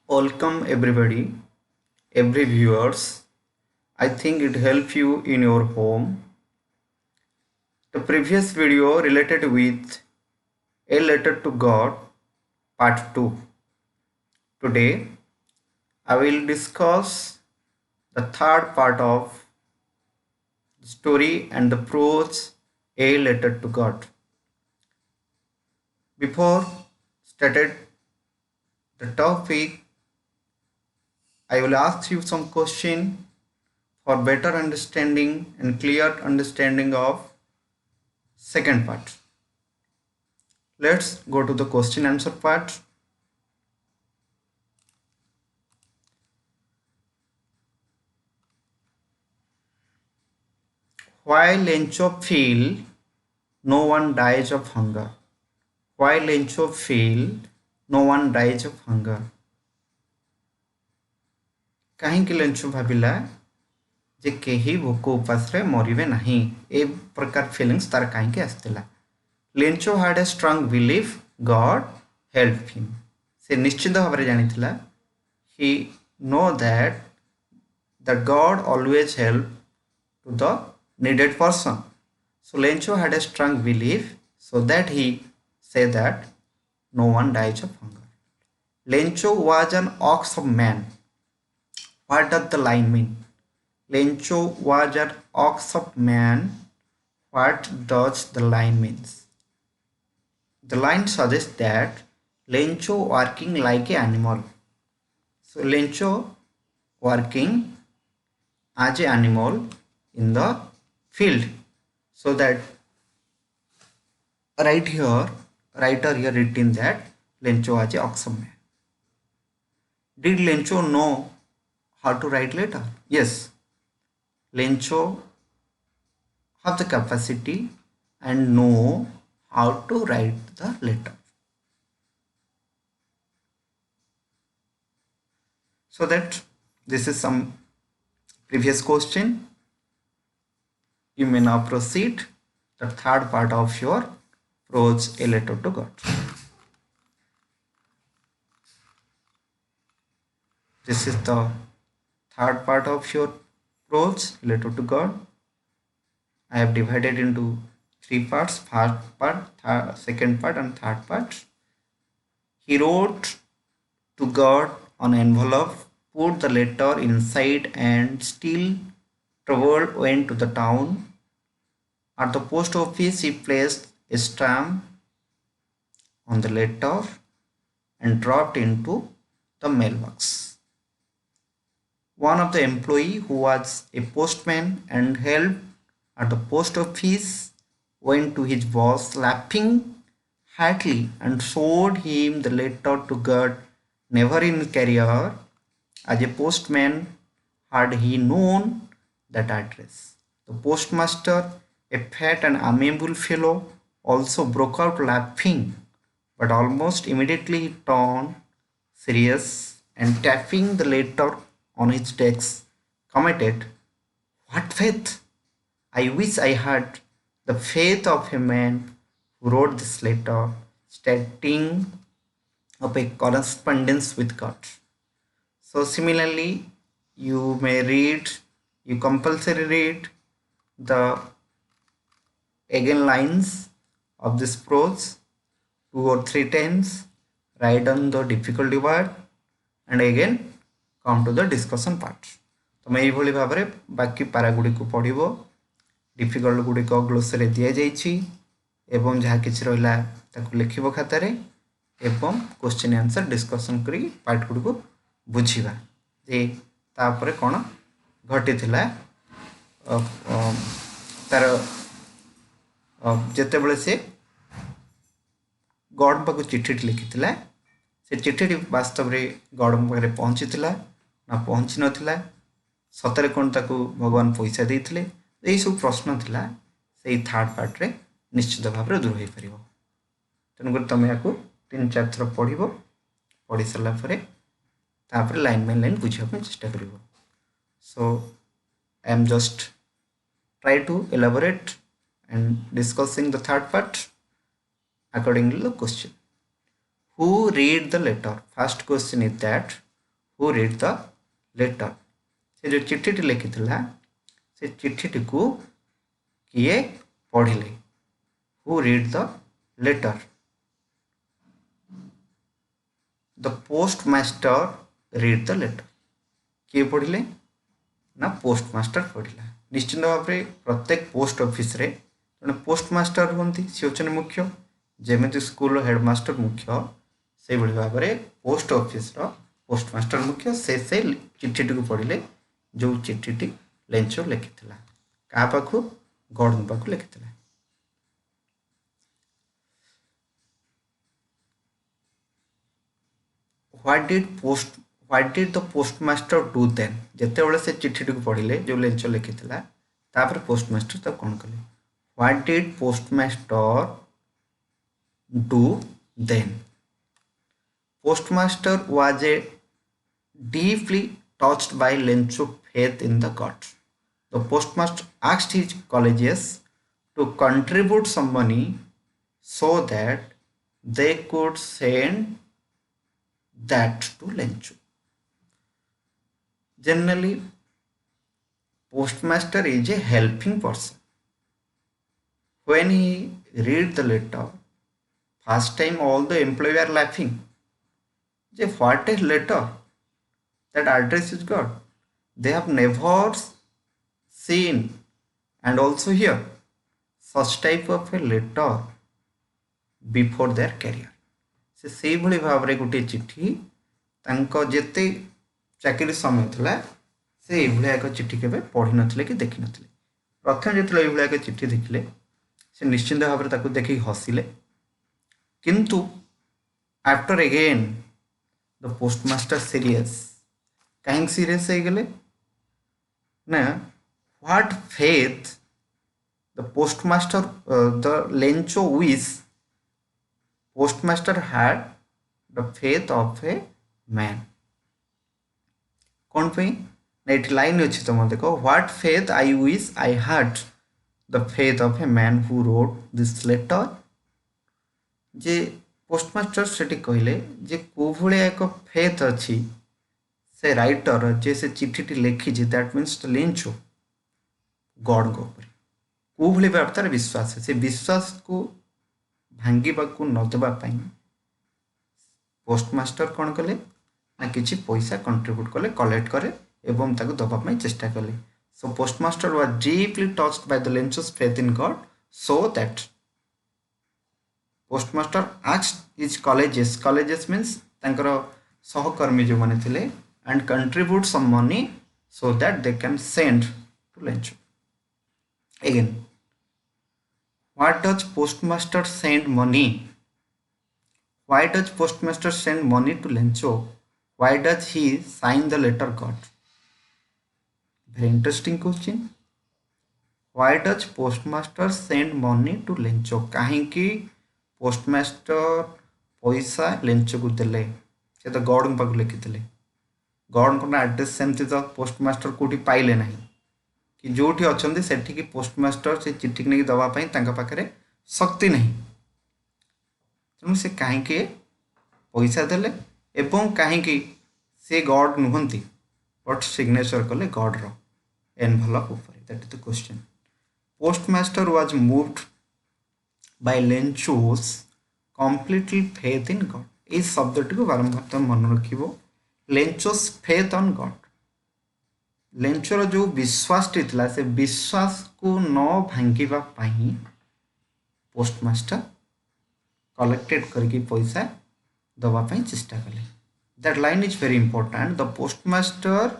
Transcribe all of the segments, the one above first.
Welcome everybody, every viewers. I think it help you in your home. The previous video related with a letter to God part 2. Today I will discuss the third part of the story and the prose a letter to God. Before started the topic, I will ask you some question for better understanding and clear understanding of second part. Let's go to the question answer part. Why Lencho feel no one dies of hunger? Why Lencho feel no one dies of hunger? କାହିଁକି ଲେଞ୍ଚୁ ଭାବିଲା ଯେ କେହି ଭୋକ ଉପାସରେ ମରିବେ ନାହିଁ ଏ ପ୍ରକାର feelings ତାର କାହିଁକି ଆସିଥିଲା Lencho had a strong belief God help him ସେ ନିଶ୍ଚିତ ଭାବରେ ଜାଣିଥିଲା he know that the God always help to the needed person. So Lencho had a strong belief so that he said that no one dies of hunger. Lencho was an ox of man. What does the line mean? Lencho was an ox of man. What does the line means? The line suggests that Lencho working like an animal. So Lencho working as an animal in the field, so that right here writer here written that Lencho was a ox man. Did Lencho know how to write letter? Yes, Lencho have the capacity and know how to write the letter. So that this is some previous question. You may now proceed the third part of your prose a letter to God. This is the third part of your prose letter to God. I have divided into three parts: first part, second part, and third part. He wrote to God on envelope, put the letter inside, and still traveled went to the town. At the post office, he placed a stamp on the letter and dropped into the mailbox. One of the employee who was a postman and helped at the post office went to his boss laughing heartily and showed him the letter to God. Never in his career as a postman had he known that address. The postmaster, a fat and amiable fellow, also broke out laughing, but almost immediately he turned serious and tapping the letter on his desk, commented, "What faith! I wish I had the faith of a man who wrote this letter, stating of a correspondence with God." So similarly, you may read, you compulsory read the again lines of this prose 2 or 3 times, write down the difficulty word and again come to the discussion part. तुम यही भाव में बाकी पारा गुड़ी को पढ़ो difficult गुड़िक glossary दि जाइए एवं जहाँ कि रहा लिखब खातार एवं क्वेश्चन आंसर डिस्कसन कर पार्ट गुड़ी को बुझा जे तापर कौन घटी तार जिते बड़े से गॉड पाक चिठी लिखी से चिठी वास्तव में गॉड पाखे पहुँची ना पहुँची नाला सतरे कौन ताकू भगवान पैसा देते यही सब प्रश्न थिला से थर्ड पार्ट रे निश्चित भाव में दूर हो पार तेणुक तुम या 3-4 थर पढ़ी सारापर लाइन बाय लाइन बुझापी चेष्टा कर so I am just try to elaborate and discussing the third part according to the question. Who read the letter? First question is that who read the letter से जो चिट्ठी लिखी से चिट्ठी को किए पढ़िले who read the letter the postmaster read the letter किए पढ़िले ना पोस्ट मास्टर पढ़िला निश्चित भाव में प्रत्येक पोस्ट ऑफिस रे जड़े पोस्ट मास्टर हमें सी हूँ मुख्य जमी स्कूल हेडमास्टर मुख्य से भाव में पोस्ट ऑफिस पोस्ट मास्टर मुख्य से चिट्ठी को पढ़िले जो चिट्ठी लेंचो लिखी क्या पाखु गॉर्डन पाखु लिखी what did the postmaster do then जिते से चिट्ठी को पढ़िले जो लेंचो लिखी तापर पोस्टमास्टर तक कौन कले what did postmaster do then postmaster was a deeply touched by Lencho's faith in the God. The postmaster asked his colleagues to contribute some money so that they could send that to Lencho. Generally, postmaster is a helping person. When he read the letter, first time all the employees are laughing. What a letter! That address is God. They have never seen and also hear such type of a letter before their career. से भली भाव में गोटे चिट्ठी जिते चाकरी समय था से भाया एक चिट्ठी के पढ़ी नथिले कि देखी नथिले प्रथम जो ये एक चिट्ठी देखिले से निश्चिंत भाव में देखिए हसिले किंतु after again the postmaster serious कहीं सीरियस हो गले ना what faith the postmaster the Lencho wish postmaster had the faith of a man कौन पे नेट लाइन अच्छी तुम देखो what faith I wish I had the faith of a man who wrote this letter जे पोस्टमास्टर सेठी कहले जे को भले एक फेथ अच्छी से राइटर जे से चिट्ठी लिखी that means the Lencho God को कौ भाई भाव तार विश्वास है से विश्वास को भांगा को नदेवाई पोस्टमास्टर कौन कले ना कि पैसा कंट्रीब्यूट कले कलेक्ट करे एवं दवाई चेष्टा कले so postmaster was deeply touched by the Lencho's faith in God so that postmaster asked his colleagues means सहकर्मी जो मैंने थे and contribute some money so that they can send to Lencho. Again, what does postmaster send money? Why does postmaster send money to Lencho? Why does he sign the letter God? Very interesting question. Why does postmaster send money to Lencho? कहीं की postmaster पैसा Lencho को देले से तो God पाक लिखी God को एड्रेस सेमती तो पोस्टमास्टर कौटी पाइले ना कि जो अच्छा से पोस्टमास्टर से चिट्ठी नहीं दवापाई पाखे शक्ति नहीं तेणु से कहीं पैसा देले एवं कहीं से गॉड नुहति बट सिग्नेचर कले गॉड रो एनवलप ऊपर that is the question postmaster was moved by Lencho's completely faith in God इस शब्दटी को बारंबार मन रखिबो लेंचोस फेथ ऑन गॉड लेंचोर जो विश्वास था से विश्वास को न भांगा पोस्टमास्टर कलेक्टेड करके पैसा दवाई चेष्टा कले that line is very important the postmaster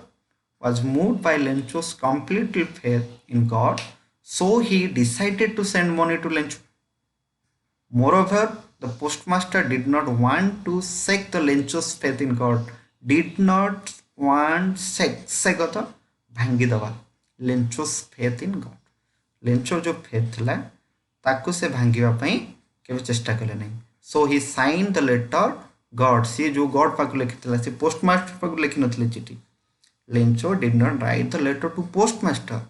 was moved by Lencho's completely faith in God so he decided to send money to Lencho moreover the postmaster did not want to shake the Lencho's faith in God did not want सेगत भांगी दवा Lencho's faith in God Lencho जो faith थिला ताकू से भांगापी के चेष्टा कले नहीं so he sign the letter God सी जो गॉड पाक लिखी सी पोस्टमास्टर पाक लिखि नथिले चिठी Lencho did not write the letter to postmaster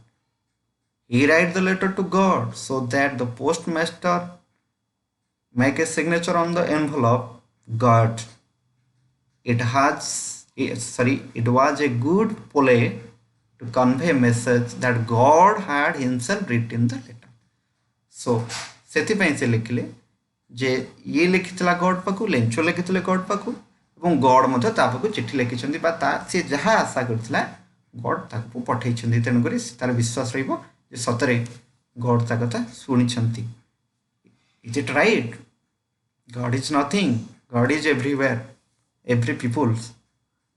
he write the letter to God so that the postmaster make a signature on the envelope God. It has it was a good play to convey a message that God had himself written the letter. So ସେଥିପାଇଁ ସେ ଲେଖିଲେ ଯେ ଇଏ ଲେଖିଥିଲା ଗଡ୍ ପାଖକୁ, ଲେଞ୍ଚୋ ଲେଖିଥିଲେ ଗଡ୍ ପାଖକୁ, ଏବଂ ଗଡ୍ ମଧ୍ୟ ତା ପାଖକୁ ଚିଠି ଲେଖିଛନ୍ତି ବା ସେ ଯାହା ଆଶା କରିଥିଲା ଗଡ୍ ତାକୁ ପଠେଇଛନ୍ତି। ତେଣୁକରି ତାର ବିଶ୍ୱାସ ରହିବ ଯେ ସତରେ ଗଡ୍ ତା କଥା ଶୁଣିଛନ୍ତି। Is it right? God is nothing. God is everywhere. Every peoples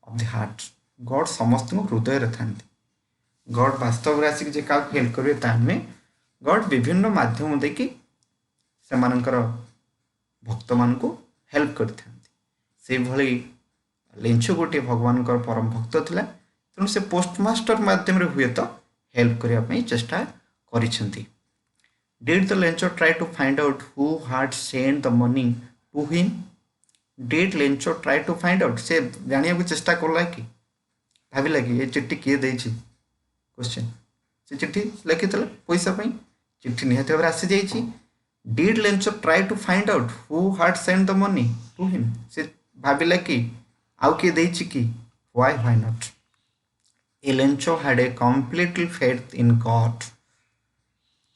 of the heart. God ସମସ୍ତଙ୍କ ହୃଦୟରେ ଥାନ୍ତି। ଗଡ୍ ବାସ୍ତବରେ ଆସିକି ଯେ କାହାକୁ ହେଲ୍ପ କରିବେ ତାହା ନୁହେଁ। ଗଡ୍ ବିଭିନ୍ନ ମାଧ୍ୟମ ଦେଇକି ସେମାନଙ୍କର ଭକ୍ତମାନଙ୍କୁ ହେଲ୍ପ କରିଥାନ୍ତି। ସେଇଭଳି ଲେଞ୍ଚୋ ଗୋଟିଏ ଭଗବାନଙ୍କର ପରମ ଭକ୍ତ ଥିଲା। ତେଣୁ ସେ ପୋଷ୍ଟମାଷ୍ଟର ମାଧ୍ୟମରେ ହୁଏତ ହେଲ୍ପ କରିବା ପାଇଁ ଚେଷ୍ଟା କରିଛନ୍ତି। Did the Lencho try to find out who had sent the money to him? Did Lencho try to find out? से जानिया को चेष्टा करला कि भाविला कि ये चिट्ठी किए देछि? क्वेश्चन से चिट्ठी लिखितला पैसा पई चिट्ठी निहत भाव आसी जाइछि। Did Lencho try to find out who had sent the money to him? से भाविला कि आउ किए देछि कि? Why not? Lencho had a complete faith in God.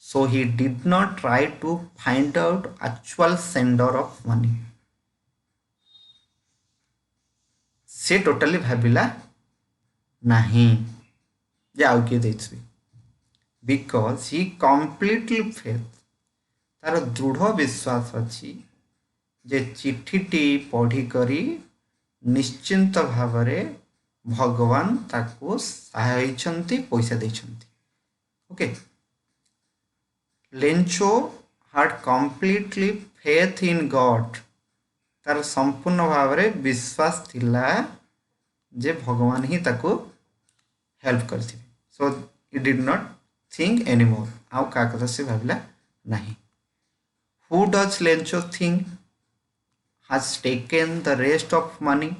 So he did not try to find out actual sender of money. से totally भाविला नहीं जे आउ किए देछि, because he completely faith तार दृढ़ विश्वास अच्छी जे चिट्ठी पढ़ी करी निश्चिंत भावरे भगवान ताको सहायछंती पैसा देछंती। Okay, Lencho had completely faith in God. तार संपूर्ण भाव में विश्वास थिला जे भगवान ही ताको हेल्प करथिबे। So he did not think anymore. आउ का कथा से भाविला नहीं। Who does Lencho think has taken the rest of money?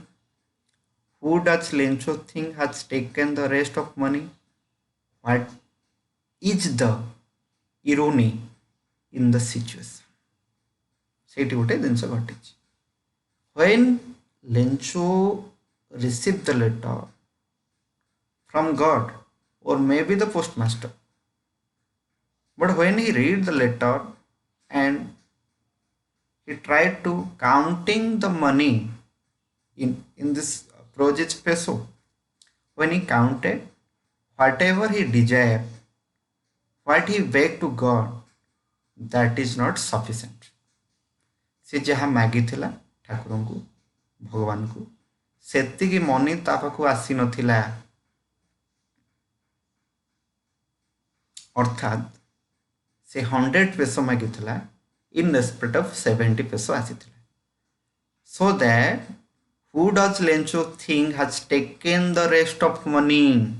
Who does Lencho think has taken the rest of money? What is the irony in the situation? ସେଇଠି ଗୋଟେ ଜିନିଷ ଘଟିଛି। When Lencho received the letter from God or maybe the postmaster, but when he read the letter and he tried to counting the money in this project peso, when he counted whatever he desired, what he begged to God, that is not sufficient. से जहाँ मागी थिला ठाकुर को भगवान को सेतिकी money ता पाखु आसी नथिला। अर्थात से 100 पेसो मागी थिला in respect of 70 peso आसी थिला। So that who does Lencho think has taken the rest of money?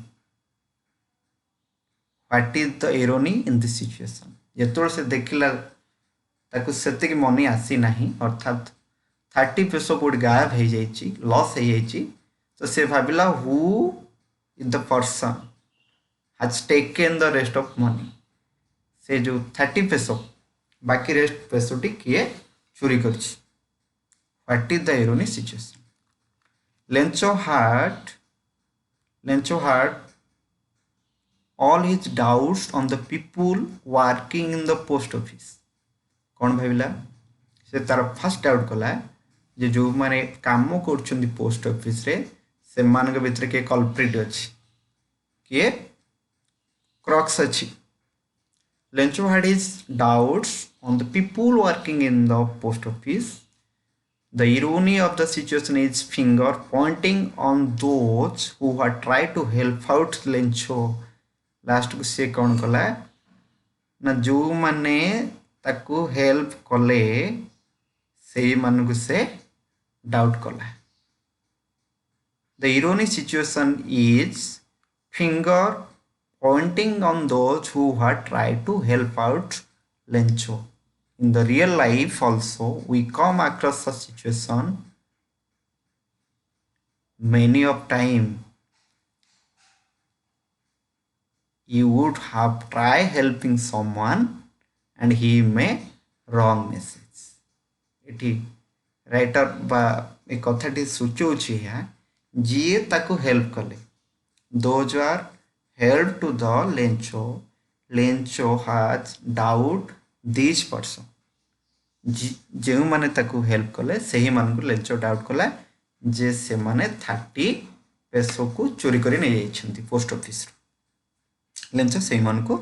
What is the irony in this situation? ଯେତେବେଳେ ସେ ଦେଖିଲା ତାକୁ ସେତିକି ମନି ଆସି ନାହିଁ, ଅର୍ଥାତ 30 पेसो कोड गायब हो जाइछि, लॉस हो जाइछि। तो से भाविला who is the person has taken the rest of money. से जो 30 पेसो बाकी रेस्ट पेसो टी किए चोरी करछि। What is the irony situation? Lencho had all his doubts on the people working in the post office. कौन भाविला? से तार first doubt कला जे जो माने काम करछन्ती पोस्ट ऑफिस रे से मानक भीतर के कल्प्रिट अछि, किए क्रॉक्स अछि। Lencho had his doubts on the people working in the post office. The irony of the situation is finger pointing on those who had tried to help out Lencho. Last को से कौन कला ना जो माने ताकू help कले से मन को से डाउट कला। The irony situation is finger pointing on those who had tried to help out Lencho. In the real life also we come across a situation many of time. You would have tried helping someone and he may wrong message. इटी writer बा ए कथाटी सूचौछि है जीए ताकू help कले those are help to the Lencho has doubt this person जो मैंने ताकू हेल्प कले से ही मान को लेंचो डाउट कला जे से माने 30 पेसो को चोरी करी नहीं जाइछंती पोस्ट ऑफिस लेंचो से मान को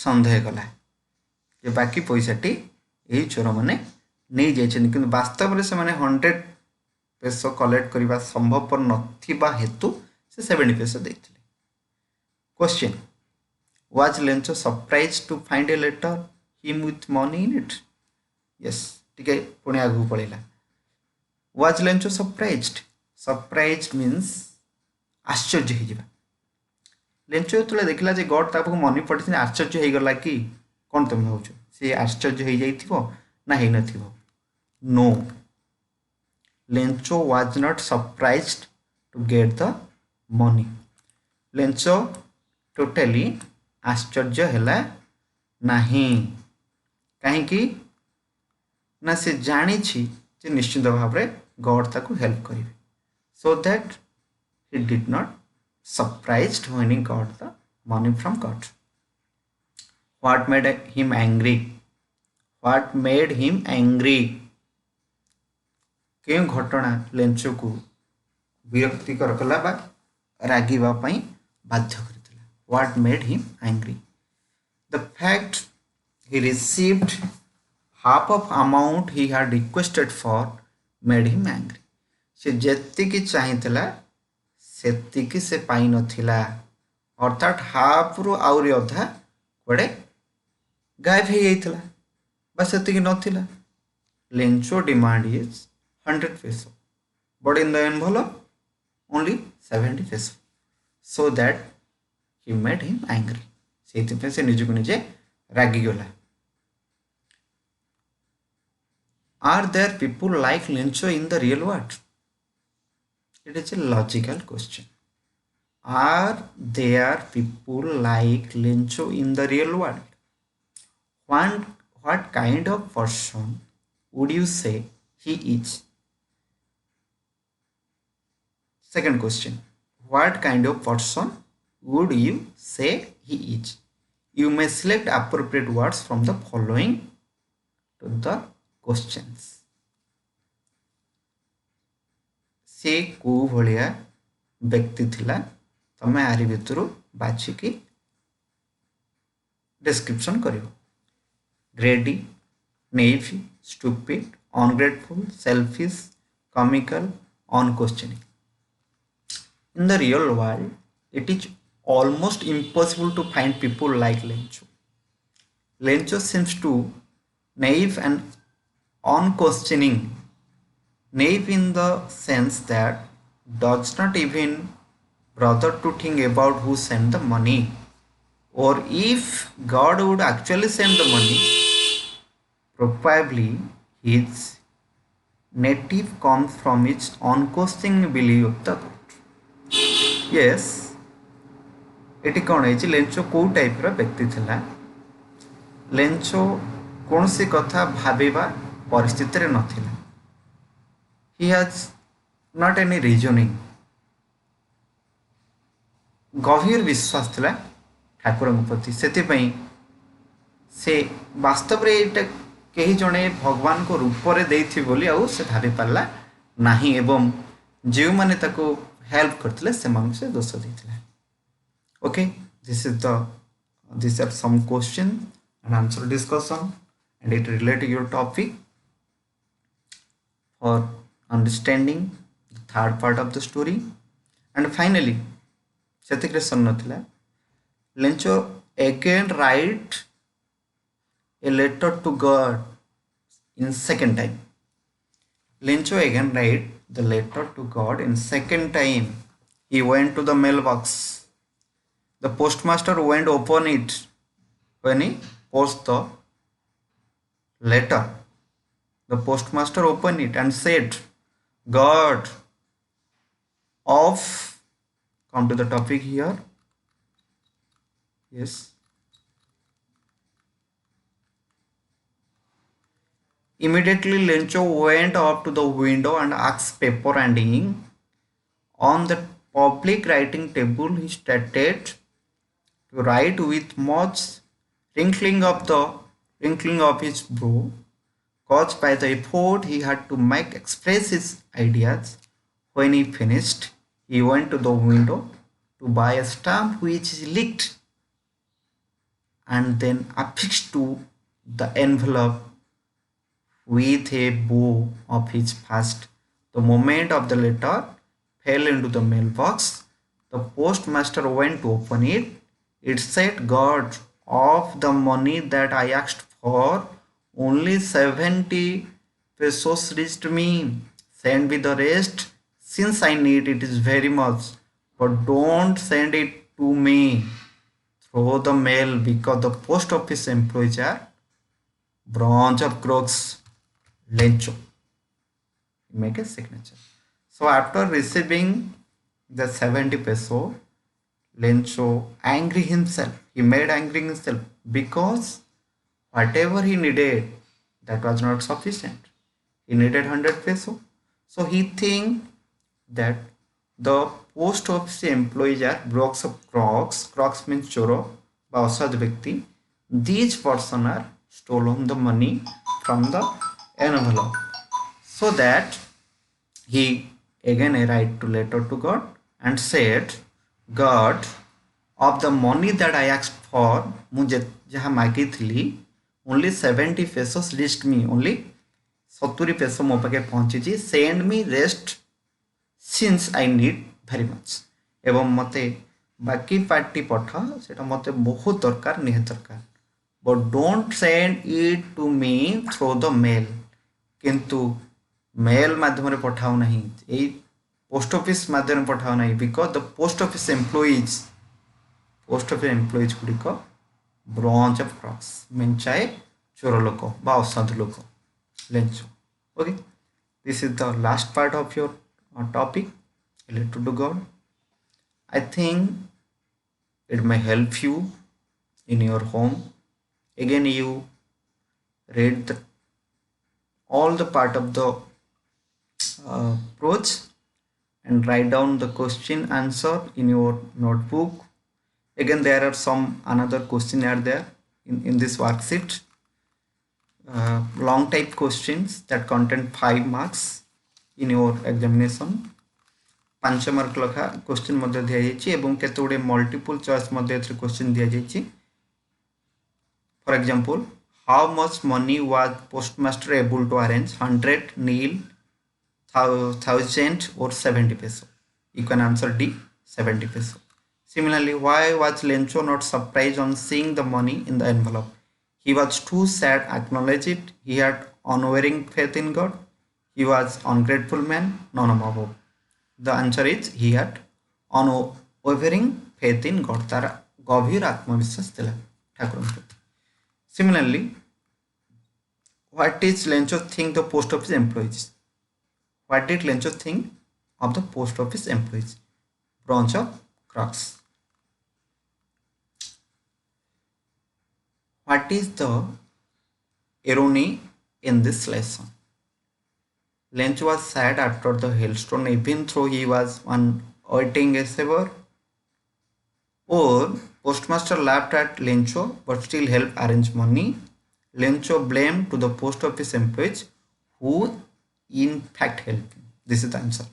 संदेह कला कि बाकी पैसाटी यही चोर मैंने नहीं जाइछंती किंतु वास्तव में से माने 100 पेसो कलेक्ट करने संभवपर नथिबा हेतु से 70 पेसो देथिले question was Lencho surprise to find a letter him with money in it yes टिके पुणी आगु पड़ेगा वाज लेंचो सरप्राइज्ड मीन्स आश्चर्य हो लेंचो जो देखला जे गॉड ताको मनी पड़े आश्चर्य हो गला कि कौन तुम भाव सी आश्चर्य हो जाइथिबो ना हो नथिबो no Lencho was not surprised to get the money Lencho totally आश्चर्य हैला नहीं कहीं ना से जानी जे निश्चित भाव में गॉड ताको हेल्प करेंगे so that he did not surprised when he got the money from God what made him angry क्यों घटना लेंचो को विरक्तिकर कला बा रागिबा पई बाध्य करथिला what made him angry the fact he received half of amount he had requested for made him angry से जेति की चाहिथिला सेति की से पाई नथिला अर्थात हाफ रु आउरी अधा कोडे गायब हो जाइथिला बस सेति की नथिला Lencho demand is 100 peso but in the envelope only 70 peso so that he made him angry सेति पे से निजु को निजे रागी गला Are there people like Lencho in the real world? It is a logical question. Are there people like Lencho in the real world? What kind of person would you say he is? Second question. What kind of person would you say he is? You may select appropriate words from the following to the questions. से को भलिया व्यक्ति थिला तमे आरी भितरु बाछिकी description करियो greedy नेइफी stupid ungrateful selfish comical unquestioning in the real world it is almost impossible to find people like Lencho seems to naive and unquestioning naive in the sense that does not even bother to think about who sent the money or if God would actually send the money. Probably his native comes from its unquestioning belief of the God. Yes, eighty कौन है Lencho कौ type रा व्यक्ति थिला Lencho कौन सी कथा भाबेबा परिस्थिति रे नथिला he has not any reasoning गभीर विश्वास थिला ठाकुर प्रति से से वास्तव रे एटा कहीं जड़े भगवान को रूप रे देथि बोली आउ से भाबी पारला नाही एवं जो माने ताको हेल्प करथिले से मान से दोष देथिले okay these are some question and answer discussion and it relate your topic for understanding the third part of the story and finally setikre son nathila Lencho again write a letter to God in second time Lencho again write the letter to God in second time he went to the mailbox the postmaster went open it when he post the letter the postmaster opened it and said God of come to the topic here yes immediately Lencho went up to the window and asked paper and ink On the public writing table, he started to write with much wrinkling of his brow, caused by the effort he had to make express his ideas. When he finished, he went to the window to buy a stamp which he licked and then affixed to the envelope with a bow of his fist. The moment of the letter fell into the mailbox, the postmaster went to open it. It said, "God, of the money that I asked for, only 70 pesos reached me. Send me the rest since I need it is very much. But don't send it to me through the mail because the post office employees are branch of crooks." Lencho. Make a signature. So after receiving the 70 peso, Lencho angry himself. He made angry himself because whatever he needed, that was not sufficient. He needed 100 peso. So he think that the post office employees are blocks of crocs. Crocs means choro, বা অসৎ ব্যক্তি. These person are stolen the money from the envelope. So that he again write to letter to God and said, God, of the money that I asked for, मुझे जहाँ मागी थी, only 70 pesos reached me. Only 70 peso ମୋ ପାଖେ ପହଞ୍ଚିଛି. Send me rest since I need very much. ଏବଂ ମୋତେ ବାକି ପାର୍ଟି ପଠାଅ, ସେଟା ମୋତେ ବହୁତ ଦରକାର, ନିହାତି ଦରକାର. But don't send it to me through the mail. କିନ୍ତୁ मेल माध्यम पठाओ नहीं, यही पोस्ट ऑफिस माध्यम पठाओ नहीं, because the post office employees गुड़िक ब्रांच ऑफ क्रॉक्स मेंचाए चोर लोक बा असाधु लोक Lencho. Okay, this is the last part of your topic related to God. I think it may help you in your home. Again, you read all the part of the approach and write down the question answer in your notebook. Again, there are some another question are there in this worksheet. Long type questions that contain 5 marks in your examination. 5 mark लखा question मध्य दिया जाइए एवं केते गुडे multiple choice मध्य question दिया जाइए. For example, how much money was postmaster able to arrange? 100, nil, 1000 or 70 peso. You can answer D, 70 peso. Similarly, why was Lencho not surprised on seeing the money in the envelope? He was too sad to acknowledge it. He had unwavering faith in God. He was ungrateful man. None of above. The answer is he had unwavering faith in God. तारा गभीर आत्मविश्वास थिला Thakur. Similarly, what did Lencho think the post office employees? What did Lencho think of the post office employees? Branch of crooks. What is the irony in this lesson? Lencho was sad after the hailstone, even though he was awaiting a favor. Or postmaster laughed at Lencho but still helped arrange money. Lencho blamed to the post office employees who in fact helped him. This is the answer.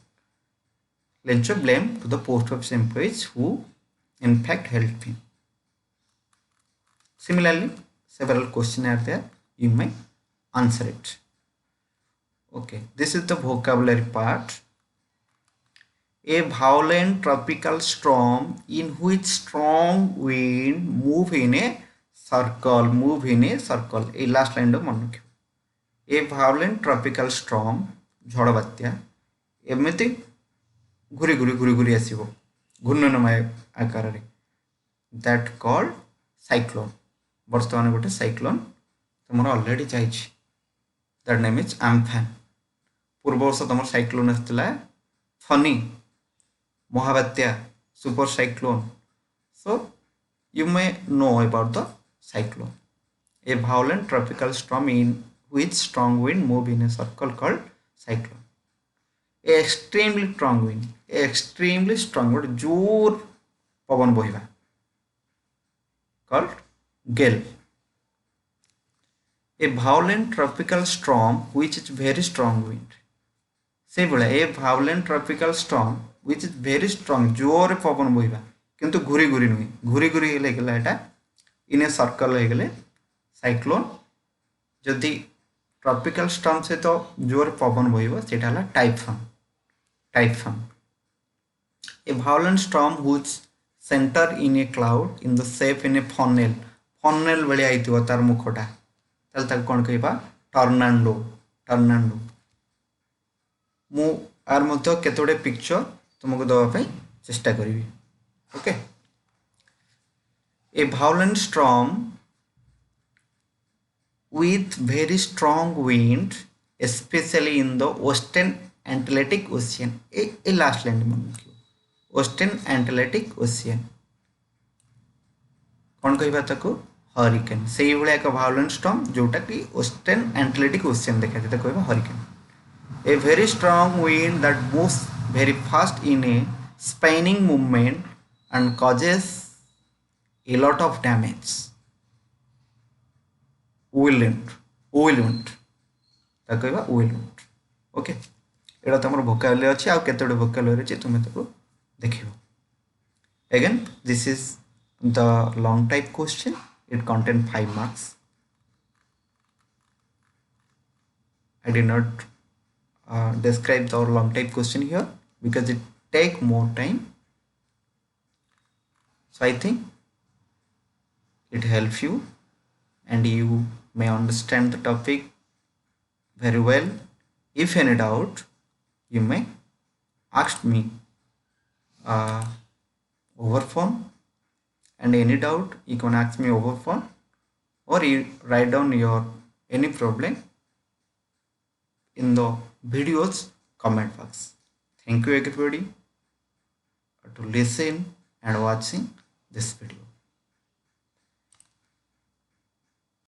Lencho blamed to the post office employees who in fact helped him. Similarly, several questions are there. You may answer it. Okay, this is the vocabulary part. A violent tropical storm in which strong wind move in a circle. A last line of मन रखियो. A violent tropical storm, झड़ बात्या एमती घूरी घूरी आसीबो घूर्णनमय आकार रे, that called cyclone. वर्तमान गोटे साइक्लोन तुम ऑलरेडी जाइछि, that name is Amphan. पूर्व वर्ष तुम साइक्लोन आसला फनी, महाबात्या, super cyclone. So you may know about the cyclone. A violent tropical storm in which strong wind move in a circle called cyclone. extremely strong wind, extremely strong but जोर पवन बहिबा called gale. A violent tropical storm which is very strong wind. से भले a violent tropical storm which is very strong जोर पवन बहिबा किंतु घुरी घुरी नुहे घुरी घुरी हेले गेला एटा इन ए सर्कल हे गेले साइक्लोन. जदि ट्रॉपिकल स्टॉर्म से तो जोर पवन बहिबो सेटा हला typhoon. Typhoon a violent storm whose center in a cloud in the shape in a funnel. funnel भलिया आइथिबो तार मुखटा ताल ताक कोन कहबा टर्नाडो. टर्नाडो मु आर मध्य केतोडे पिक्चर तुमको दवा पई चेष्टा करिवि. Okay. A violent storm with very strong wind especially in the western Atlantic Ocean. A last line मन वेस्टर्न एटलांटिक ओशियन कौन कहबा ताको हरिकेन. से भलिया एक वायलेंट स्टॉर्म जोटा कि वेस्टर्न एटलांटिक ओशियन देखा जाता कहबा hurricane. A very strong wind that moves very fast in a spinning movement and causes a lot of damage. Whirlwind. Whirlwind ताको कहबा whirlwind. ओके. एटा तमर वोकाबुलरी अछि आ केतोडे वोकाबुलरी अछि तुमे ताको देखिबो. Again this is the long type question. It contains 5 marks. I did not describe the long type question here because it take more time. So I think it helps you and you may understand the topic very well. If any doubt, you may ask me over phone, and any doubt you can ask me over phone, or you write down your any problem in the videos comment box. Thank you everybody to listen and watching this video.